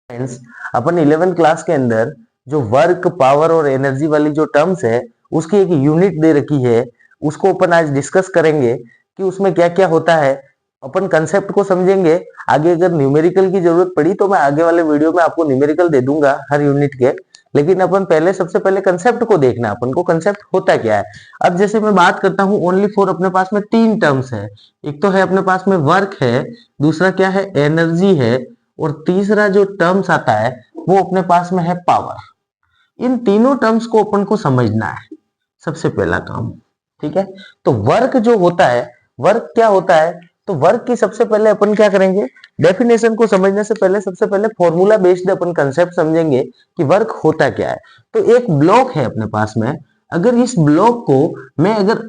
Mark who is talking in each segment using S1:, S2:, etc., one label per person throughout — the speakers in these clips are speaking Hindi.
S1: फ्रेंड्स, अपन 11th क्लास के अंदर जो वर्क पावर और एनर्जी वाली जो टर्म्स है उसकी एक यूनिट दे रखी है। उसको अपन आज डिस्कस करेंगे कि उसमें क्या क्या होता है। अपन कंसेप्ट को समझेंगे। आगे अगर न्यूमेरिकल की जरूरत पड़ी तो मैं आगे वाले वीडियो में आपको न्यूमेरिकल दे दूंगा हर यूनिट के। लेकिन अपन पहले सबसे पहले कंसेप्ट को देखना, अपन को कंसेप्ट होता क्या है। अब जैसे मैं बात करता हूँ ओनली फॉर, अपने पास में तीन टर्म्स है। एक तो है अपने पास में वर्क है, दूसरा क्या है एनर्जी है, और तीसरा जो टर्म्स आता है वो अपने पास में है पावर। इन तीनों टर्म्स को अपन को समझना है, सबसे पहला काम। ठीक है, तो वर्क जो होता है, वर्क क्या होता है, तो वर्क की सबसे पहले अपन क्या करेंगे, डेफिनेशन को समझने से पहले सबसे पहले फॉर्मूला बेस्ड अपन कंसेप्ट समझेंगे कि वर्क होता क्या है। तो एक ब्लॉक है अपने पास में, अगर इस ब्लॉक को मैं अगर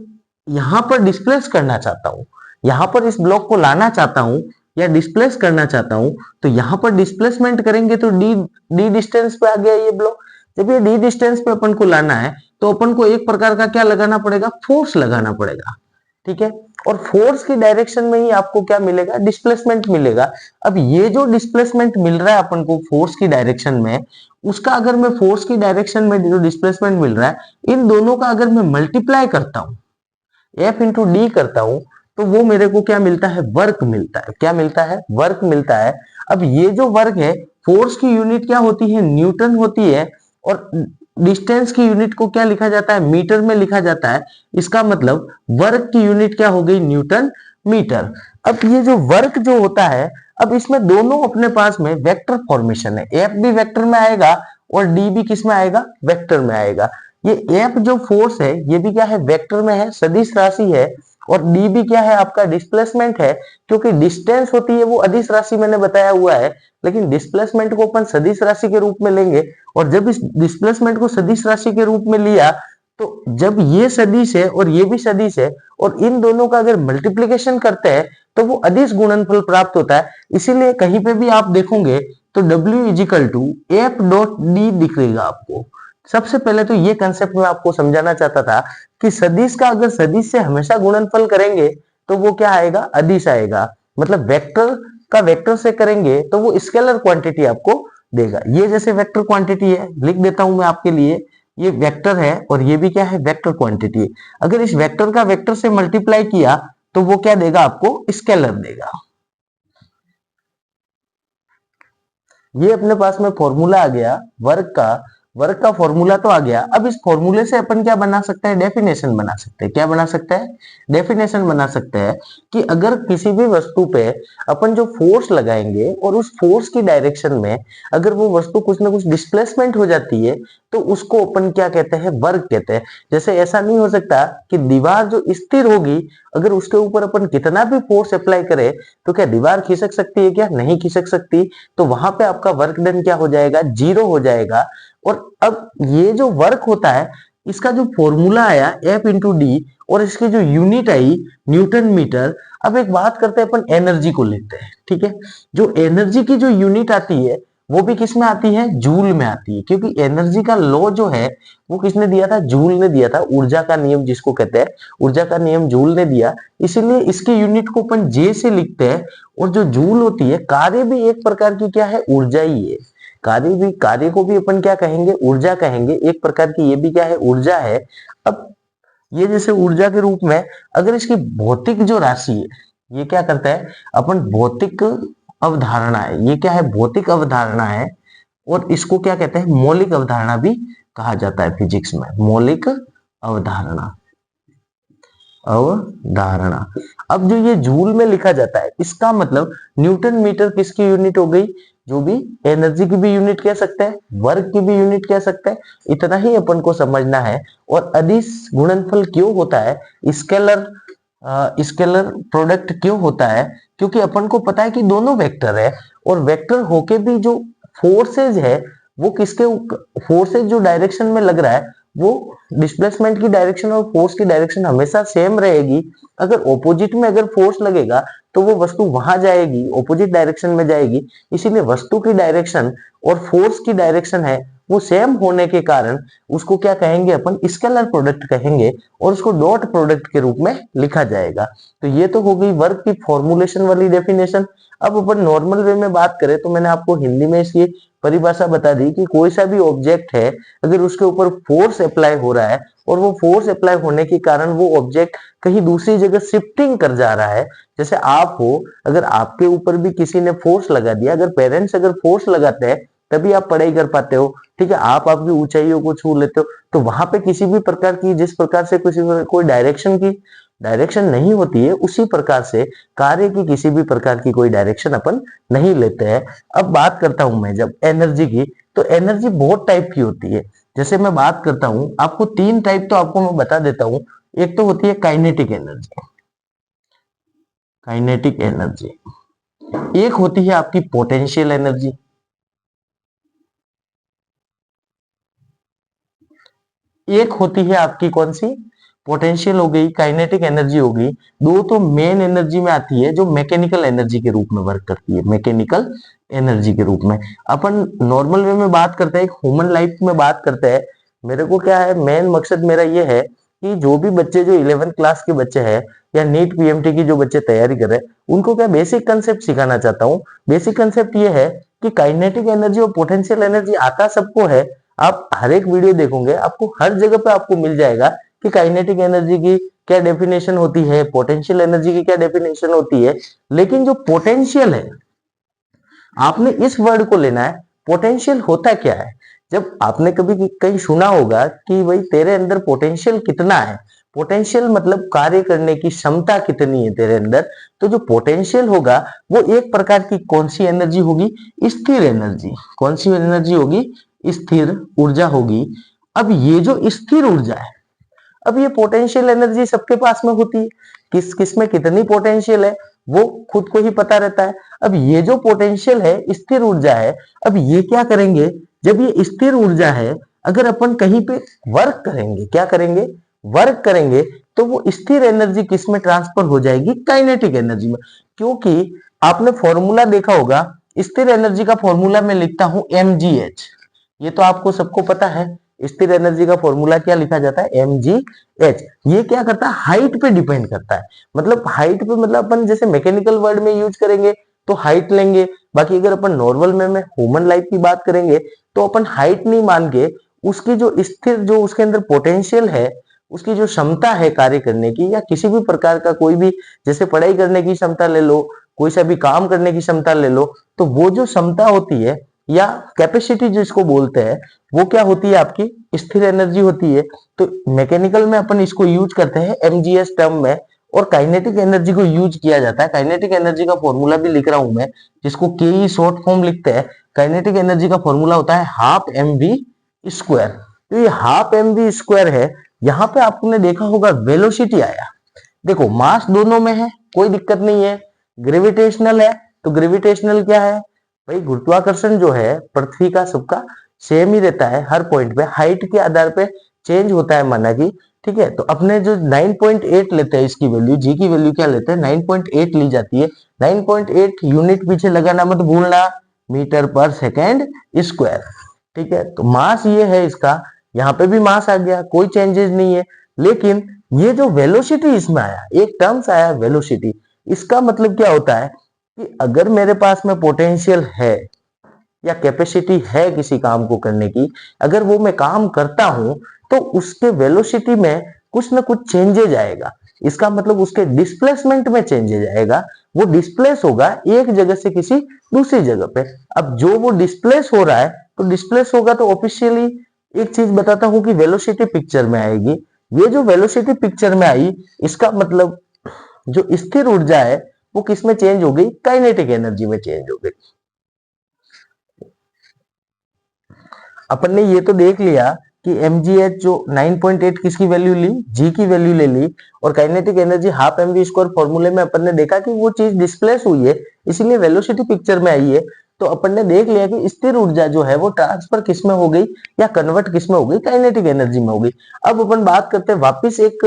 S1: यहां पर डिस्प्लेस करना चाहता हूं, यहां पर इस ब्लॉक को लाना चाहता हूं या डिस्प्लेस करना चाहता हूं, तो यहां पर डिस्प्लेसमेंट करेंगे तो डी डी डिस्टेंस पे आ गया ये ब्लॉक। जब ये डी डिस्टेंस पे अपन को लाना है तो अपन को एक प्रकार का क्या लगाना पड़ेगा, फोर्स लगाना पड़ेगा। ठीक है, और फोर्स की डायरेक्शन में ही आपको क्या मिलेगा, डिस्प्लेसमेंट मिलेगा। अब ये जो डिस्प्लेसमेंट मिल रहा है अपन को फोर्स की डायरेक्शन में, उसका अगर मैं फोर्स की डायरेक्शन में जो डिस्प्लेसमेंट मिल रहा है, इन दोनों का अगर मैं मल्टीप्लाई करता हूं, एफ इंटू डी करता हूं, तो वो मेरे को क्या मिलता है, वर्क मिलता है। क्या मिलता है, वर्क मिलता है। अब ये जो वर्क है, फोर्स की यूनिट क्या होती है, न्यूटन होती है, और डिस्टेंस की यूनिट को क्या लिखा जाता है, मीटर में लिखा जाता है। इसका मतलब वर्क की यूनिट क्या हो गई, न्यूटन मीटर। अब ये जो वर्क जो होता है, अब इसमें दोनों अपने पास में वेक्टर फॉर्मेशन है। एफ भी वेक्टर में आएगा और डी भी किस में आएगा, वेक्टर में आएगा। ये एफ जो फोर्स है ये भी क्या है, वेक्टर में है, सदिश राशि है। और डी भी क्या है, आपका डिस्प्लेसमेंट है। क्योंकि डिस्टेंस होती है वो अदिश राशि मैंने बताया हुआ है, लेकिन डिस्प्लेसमेंट को अपन सदिश राशि के रूप में लेंगे। और जब इस डिस्प्लेसमेंट को सदिश राशि के रूप में लिया, तो जब ये सदिश है और ये भी सदिश है, और इन दोनों का अगर मल्टीप्लीकेशन करते हैं तो वो अदिश गुणनफल प्राप्त होता है। इसीलिए कहीं पे भी आप देखोगे तो W equal to F dot d दिखेगा आपको। सबसे पहले तो ये कंसेप्ट मैं आपको समझाना चाहता था कि सदिश का अगर सदिश से हमेशा गुणनफल करेंगे तो वो क्या आएगा, अदिश आएगा। मतलब वेक्टर का वेक्टर से करेंगे तो वो स्केलर क्वांटिटी आपको देगा। ये जैसे वेक्टर क्वांटिटी है, लिख देता हूं मैं आपके लिए, ये वेक्टर है और ये भी क्या है, वेक्टर क्वांटिटी है। अगर इस वेक्टर का वेक्टर से मल्टीप्लाई किया तो वो क्या देगा, आपको स्केलर देगा। ये अपने पास में फॉर्मूला आ गया वर्क का। वर्क का फॉर्मूला तो आ गया। अब इस फॉर्मूले से अपन क्या बना सकते हैं, डेफिनेशन बना सकते हैं। क्या बना सकते हैं, डेफिनेशन बना सकते हैं कि अगर किसी भी वस्तु पे अपन जो फोर्स लगाएंगे और उस फोर्स की डायरेक्शन में अगर वो वस्तु कुछ ना कुछ डिस्प्लेसमेंट हो जाती है तो उसको अपन क्या कहते हैं, वर्क कहते हैं। जैसे ऐसा नहीं हो सकता कि दीवार जो स्थिर होगी, अगर उसके ऊपर अपन कितना भी फोर्स अप्लाई करें तो क्या दीवार खिसक सकती है, क्या नहीं खिसक सकती। तो वहां पे आपका वर्क डन क्या हो जाएगा, जीरो हो जाएगा। और अब ये जो वर्क होता है, इसका जो फॉर्मूला आया एफ इंटू डी, और इसकी जो यूनिट आई न्यूटन मीटर। अब एक बात करते हैं अपन एनर्जी को लेते हैं। ठीक है, जो एनर्जी की जो यूनिट आती है वो भी किस में आती है, जूल में आती है। क्योंकि एनर्जी का लॉ जो है वो किसने दिया था, जूल ने दिया था। ऊर्जा का नियम जिसको कहते हैं, ऊर्जा का नियम जूल ने दिया। इसीलिए इसकी यूनिट को अपन जे से लिखते हैं। और जो जूल होती है, कार्य भी एक प्रकार की क्या है, ऊर्जा ही है। कार्य को भी अपन क्या कहेंगे, ऊर्जा कहेंगे। एक प्रकार की ये भी क्या है, ऊर्जा है। अब ये जैसे ऊर्जा के रूप में अगर इसकी भौतिक जो राशि है, ये क्या करता है, अपन भौतिक अवधारणा है, ये क्या है, भौतिक अवधारणा है। और इसको क्या कहते हैं, मौलिक अवधारणा भी कहा जाता है फिजिक्स में, मौलिक अवधारणा। अवधारणा। अब जो ये जूल में लिखा जाता है, इसका मतलब न्यूटन मीटर किसकी यूनिट हो गई, जो भी एनर्जी की भी यूनिट कह सकते हैं, वर्क की भी यूनिट कह सकते हैं। इतना ही अपन को समझना है। और अदिश गुणनफल क्यों होता है, स्केलर स्केलर प्रोडक्ट क्यों होता है, क्योंकि अपन को पता है कि दोनों वेक्टर है। और वेक्टर होके भी जो फोर्सेज है वो किसके, फोर्सेज जो डायरेक्शन में लग रहा है वो डिस्प्लेसमेंट की डायरेक्शन और फोर्स की डायरेक्शन हमेशा सेम रहेगी। अगर ऑपोजिट में अगर फोर्स लगेगा तो वो वस्तु वहां जाएगी, ऑपोजिट डायरेक्शन में जाएगी। इसीलिए वस्तु की डायरेक्शन और फोर्स की डायरेक्शन है वो सेम होने के कारण उसको क्या कहेंगे, अपन स्केलर प्रोडक्ट कहेंगे। और उसको डॉट प्रोडक्ट के रूप में लिखा जाएगा। तो ये तो हो गई वर्क की फॉर्मुलेशन वाली डेफिनेशन। अब अपन नॉर्मल वे में बात करें तो मैंने आपको हिंदी में इसकी परिभाषा बता दी कि कोई सा भी ऑब्जेक्ट है, अगर उसके ऊपर फोर्स अप्लाई हो रहा है और वो फोर्स अप्लाई होने के कारण वो ऑब्जेक्ट कहीं दूसरी जगह शिफ्टिंग कर जा रहा है, जैसे आप हो, अगर आपके ऊपर भी किसी ने फोर्स लगा दिया, अगर पेरेंट्स अगर फोर्स लगाते हैं तभी आप पढ़ाई कर पाते हो, ठीक है, आप आपकी ऊंचाइयों को छू लेते हो, तो वहां पे किसी भी प्रकार की, जिस प्रकार से किसी कोई डायरेक्शन नहीं होती है, उसी प्रकार से कार्य की किसी भी प्रकार की कोई डायरेक्शन अपन नहीं लेते हैं। अब बात करता हूं मैं जब एनर्जी की, तो एनर्जी बहुत टाइप की होती है। जैसे मैं बात करता हूं, आपको तीन टाइप तो आपको मैं बता देता हूं। एक तो होती है काइनेटिक एनर्जी, काइनेटिक एनर्जी। एक होती है आपकी पोटेंशियल एनर्जी, एक होती है आपकी कौन सी, पोटेंशियल हो गई, काइनेटिक एनर्जी हो गई। दो तो मेन एनर्जी में आती है जो मैकेनिकल एनर्जी के रूप में वर्क करती है, मैकेनिकल एनर्जी के रूप में। अपन नॉर्मल वे में बात करते हैं, एक ह्यूमन लाइफ में बात करते हैं। मेरे को क्या है, मेन मकसद मेरा ये है कि जो भी बच्चे जो 11th क्लास के बच्चे हैं या नीट पीएमटी की जो बच्चे तैयारी कर रहे हैं, उनको क्या बेसिक कंसेप्ट सिखाना चाहता हूँ। बेसिक कंसेप्ट ये है कि काइनेटिक एनर्जी और पोटेंशियल एनर्जी आता सबको है। आप हर एक वीडियो देखोगे, आपको हर जगह पे आपको मिल जाएगा कि काइनेटिक एनर्जी की क्या डेफिनेशन होती है, पोटेंशियल एनर्जी की क्या डेफिनेशन होती है। लेकिन जो पोटेंशियल है, आपने इस वर्ड को लेना है, पोटेंशियल होता क्या है। जब आपने कभी कहीं सुना होगा कि भाई तेरे अंदर पोटेंशियल कितना है, पोटेंशियल मतलब कार्य करने की क्षमता कितनी है तेरे अंदर, तो जो पोटेंशियल होगा वो एक प्रकार की कौन सी एनर्जी होगी, स्थिर एनर्जी। कौन सी एनर्जी होगी, स्थिर ऊर्जा होगी। अब ये जो स्थिर ऊर्जा है, अब ये पोटेंशियल एनर्जी सबके पास में होती है, किस किस में कितनी पोटेंशियल है वो खुद को ही पता रहता है। अब ये जो पोटेंशियल है, स्थिर ऊर्जा है, अब ये क्या करेंगे, जब ये स्थिर ऊर्जा है, अगर अपन कहीं पे वर्क करेंगे, क्या करेंगे, वर्क करेंगे, तो वो स्थिर एनर्जी किस में ट्रांसफर हो जाएगी, काइनेटिक एनर्जी में। क्योंकि आपने फॉर्मूला देखा होगा, स्थिर एनर्जी का फॉर्मूला मैं लिखता हूं mgh, ये तो आपको सबको पता है। स्थिर एनर्जी का फॉर्मूला क्या लिखा जाता है, mgh। ये क्या करता है, हाइट पे डिपेंड करता है। मतलब हाइट पे, मतलब अपन जैसे मैकेनिकल वर्ड में यूज करेंगे तो हाइट लेंगे, बाकी अगर अपन नॉर्मल में ह्यूमन लाइफ की बात करेंगे तो अपन हाइट नहीं मान के उसकी जो स्थिर, जो उसके अंदर पोटेंशियल है, उसकी जो क्षमता है कार्य करने की, या किसी भी प्रकार का कोई भी, जैसे पढ़ाई करने की क्षमता ले लो, कोई सा भी काम करने की क्षमता ले लो, तो वो जो क्षमता होती है या कैपेसिटी जिसको बोलते हैं, वो क्या होती है, आपकी स्थिर एनर्जी होती है। तो मैकेनिकल में अपन इसको यूज करते हैं एमजीएस टर्म में, और काइनेटिक एनर्जी को यूज किया जाता है। काइनेटिक एनर्जी का फॉर्मूला भी लिख रहा हूं मैं, जिसको के शॉर्ट फॉर्म लिखते हैं। काइनेटिक एनर्जी का फॉर्मूला होता है हाफ एम वी स्क्वायर। तो ये हाफ एम वी स्क्वायर है। यहाँ पे आपने देखा होगा वेलोसिटी आया, देखो मास दोनों में है, कोई दिक्कत नहीं है। ग्रेविटेशनल है, तो ग्रेविटेशनल क्या है भाई, गुरुत्वाकर्षण जो है पृथ्वी का सबका सेम ही रहता है हर पॉइंट पे, हाइट के आधार पे चेंज होता है माना कि, ठीक है। तो अपने जो 9.8 लेते हैं, इसकी वैल्यू, जी की वैल्यू क्या लेते हैं, 9.8 ली जाती है। 9.8 यूनिट पीछे लगाना मत भूलना, मीटर पर सेकेंड स्क्वायर, ठीक है। तो मास ये है इसका, यहाँ पे भी मास आ गया, कोई चेंजेस नहीं है। लेकिन ये जो वेलोसिटी इसमें आया, एक टर्म्स आया वेलोसिटी, इसका मतलब क्या होता है कि अगर मेरे पास में पोटेंशियल है या कैपेसिटी है किसी काम को करने की, अगर वो मैं काम करता हूं, तो उसके वेलोसिटी में कुछ ना कुछ चेंजेज आएगा। इसका मतलब उसके डिस्प्लेसमेंट में चेंजेज आएगा, वो डिस्प्लेस होगा एक जगह से किसी दूसरी जगह पे। अब जो वो डिस्प्लेस हो रहा है, तो डिस्प्लेस होगा तो ऑफिशियली एक चीज बताता हूं कि वेलोसिटी पिक्चर में आएगी। ये जो वेलोसिटी पिक्चर में आई, इसका मतलब जो स्थिर ऊर्जा है वो किस में चेंज हो गई, काइनेटिक एनर्जी में चेंज हो गई। अपन ने ये तो देख लिया कि mgh जो 9.8 किसकी वैल्यू ली, g की वैल्यू ले ली, और kinetic energy half m v square फॉर्मूले में अपन ने देखा कि वो चीज डिस्प्लेस हुई है, इसीलिए वेलोसिटी पिक्चर में आई है। तो अपन ने देख लिया कि स्थिर ऊर्जा जो है वो ट्रांसफर किस में हो गई या कन्वर्ट किस में हो गई, काइनेटिक एनर्जी में हो गई। अब अपन बात करते हैं वापिस एक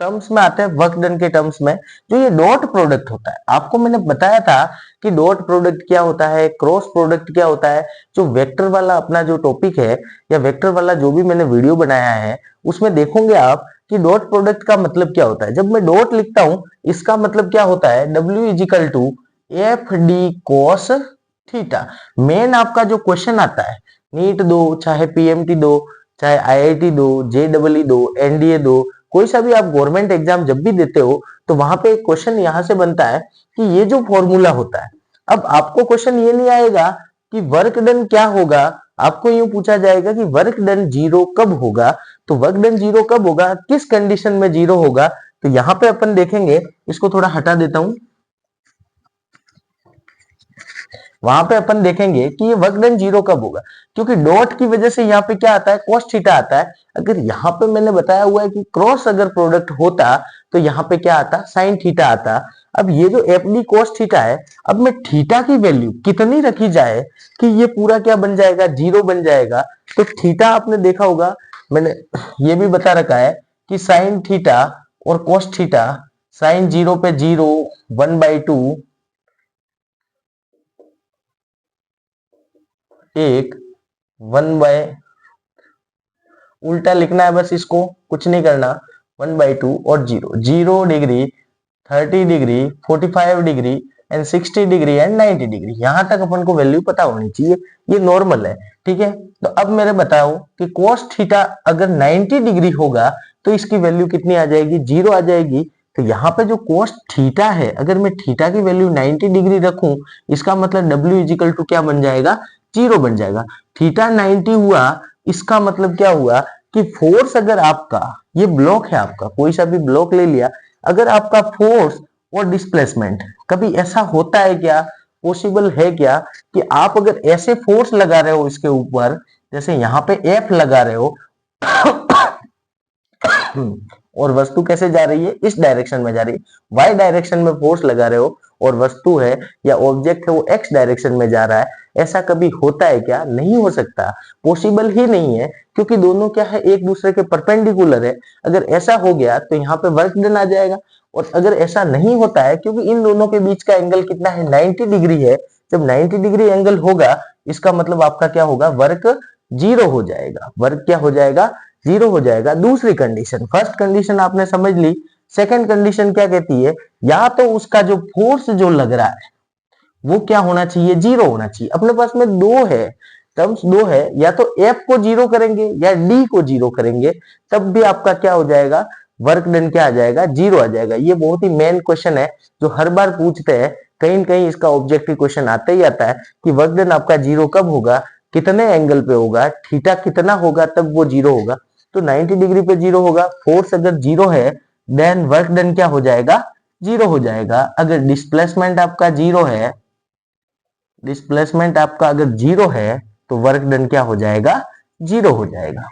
S1: टर्म्स में आते हैं, वर्क डन के टर्म्स में, जो ये डॉट प्रोडक्ट होता है। आपको मैंने बताया था कि डॉट प्रोडक्ट क्या होता है, क्रॉस प्रोडक्ट क्या होता है। जो वेक्टर वाला अपना जो टॉपिक है, या वेक्टर वाला जो भी मैंने वीडियो बनाया है, उसमें देखोगे आप कि डॉट प्रोडक्ट का मतलब क्या होता है। जब मैं डॉट लिखता हूं, इसका मतलब क्या होता है, W equal to F d cos theta. Main आपका जो क्वेश्चन आता है, नीट दो, चाहे पीएमटी दो, चाहे आईआईटी दो, जेईई दो, एनडीए दो, कोई सा भी आप गवर्नमेंट एग्जाम जब भी देते हो तो वहां पे एक क्वेश्चन यहां से बनता है कि ये जो फॉर्मूला होता है, अब आपको क्वेश्चन ये नहीं आएगा कि वर्क डन क्या होगा, आपको यूं पूछा जाएगा कि वर्क डन जीरो कब होगा। तो वर्क डन जीरो कब होगा, किस कंडीशन में जीरो होगा। तो यहाँ पे अपन देखेंगे, इसको थोड़ा हटा देता हूं, वहां पे अपन देखेंगे कि ये वर्क डन जीरो कब होगा, क्योंकि डॉट की वजह से यहाँ पे क्या आता है, कॉस थीटा आता है। अगर यहाँ पे मैंने बताया हुआ है कि क्रॉस अगर प्रोडक्ट होता तो यहाँ पे क्या आता, साइन थीटा आता। अब ये जो एफ डी कॉस थीटा है, अब मैं थीटा की वैल्यू कितनी रखी जाए कि ये पूरा क्या बन जाएगा, जीरो बन जाएगा। तो थीटा आपने देखा होगा, मैंने ये भी बता रखा है कि साइन थीटा और कॉस थीटा, साइन जीरो पे जीरो, 1/2, एक 1 बाय, उल्टा लिखना है बस, इसको कुछ नहीं करना, 1/2 और zero, 0 degree, 30 degree, 45 degree and 60 degree and 90 degree, यहां तक अपन को वैल्यू पता होनी चाहिए, ये नॉर्मल है। ठीक है, तो अब मेरे बताओ कि cos थीटा अगर 90 डिग्री होगा तो इसकी वैल्यू कितनी आ जाएगी, जीरो आ जाएगी। तो यहाँ पे जो cos थीटा है, अगर मैं थीटा की वैल्यू 90 डिग्री रखूं, इसका मतलब W इजिकल टू क्या बन जाएगा, जीरो बन जाएगा। थीटा 90 हुआ, इसका मतलब क्या हुआ कि फोर्स अगर आपका, ये ब्लॉक है आपका, कोई सा भी ब्लॉक ले लिया, अगर आपका फोर्स और डिस्प्लेसमेंट, कभी ऐसा होता है क्या, पॉसिबल है क्या कि आप अगर ऐसे फोर्स लगा रहे हो इसके ऊपर, जैसे यहाँ पे एफ लगा रहे हो और वस्तु कैसे जा रही है, इस डायरेक्शन में जा रही है, वाई डायरेक्शन में फोर्स लगा रहे हो और वस्तु है या ऑब्जेक्ट है वो एक्स डायरेक्शन में जा रहा है, ऐसा कभी होता है क्या, नहीं हो सकता, पॉसिबल ही नहीं है, क्योंकि दोनों क्या है, एक दूसरे के परपेंडिकुलर है। अगर ऐसा हो गया तो यहाँ पे वर्क डन आ जाएगा, और अगर ऐसा नहीं होता है, क्योंकि इन दोनों के बीच का एंगल कितना है, 90 डिग्री है, जब 90 डिग्री एंगल होगा, इसका मतलब आपका क्या होगा, वर्क जीरो हो जाएगा, वर्क क्या हो जाएगा, जीरो हो जाएगा। दूसरी कंडीशन, फर्स्ट कंडीशन आपने समझ ली, सेकंड कंडीशन क्या कहती है, या तो उसका जो फोर्स जो लग रहा है वो क्या होना चाहिए, जीरो होना चाहिए। अपने पास में दो है, टर्म्स दो है, या तो एफ को जीरो करेंगे या डी को जीरो करेंगे, तब भी आपका क्या हो जाएगा, वर्क डन क्या आ जाएगा, जीरो आ जाएगा। ये बहुत ही मेन क्वेश्चन है जो हर बार पूछते हैं, कहीं न कहीं इसका ऑब्जेक्टिव क्वेश्चन आता ही आता है कि वर्क डन आपका जीरो कब होगा, कितने एंगल पे होगा, थीटा कितना होगा तब वो जीरो होगा। तो 90 डिग्री पे जीरो होगा, फोर्स अगर जीरो है देन वर्क डन क्या हो जाएगा, जीरो हो जाएगा। अगर डिस्प्लेसमेंट आपका जीरो है, डिस्प्लेसमेंट आपका अगर जीरो है तो वर्क डन क्या हो जाएगा, जीरो हो जाएगा।